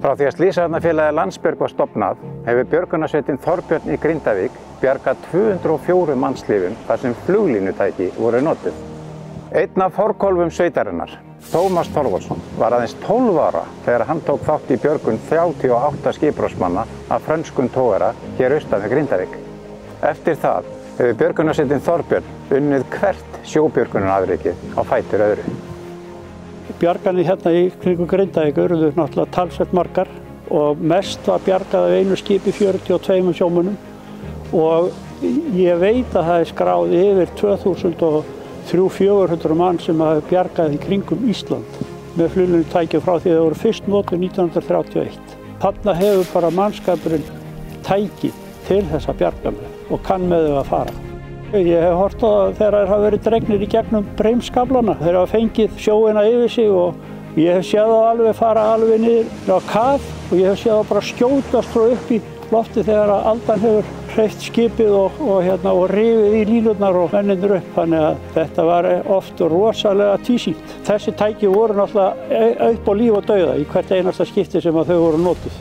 Frá því að Slysavarnafélagið Landsbjörg var stofnað hefur björgunarsveitin Þorbjörn í Grindavík bjargað 204 mannslífum þar sem fluglínutæki voru notuð. Einn af forkólfum sveitarinnar, Tómas Þorvaldsson, var aðeins 12 ára þegar hann tók þátt í björgun 38 skipbrotsmanna af frönskum togara hér austan við Grindavík. Eftir það hefur björgunarsveitin Þorbjörn unnið hvert sjóbjörgunarafrekið á fætur öðru. Bjarganir hérna í kringum Grindavík urðu náttúrulega talsvert margar og mest var bjargað af einu skipi 42 sjómönnum og ég veit að það er skráð yfir 2300–400 mann sem hafa bjargað í kringum Ísland með fluglínutækjum frá því að það voru fyrst notuð 1931. Þarna hefur bara mannskapurinn tæki til þess að bjarga með og kann með þau að fara. Ég hef hort á það þegar þeir hafa verið dregnir í gegnum breimskaflana. Þeir hafa fengið sjóina yfir sig og ég hef séð þá alveg fara alveg niður á kaf og ég hef séð þá bara skjótast frá upp í lofti þegar aldan hefur hreyft skipið og rifið í línurnar og mennirnir upp. Þannig að þetta var oft rosalega tvísýnt. Þessi tæki voru náttúrulega upp á líf og dauða í hvert einasta skipti sem þau voru notuð.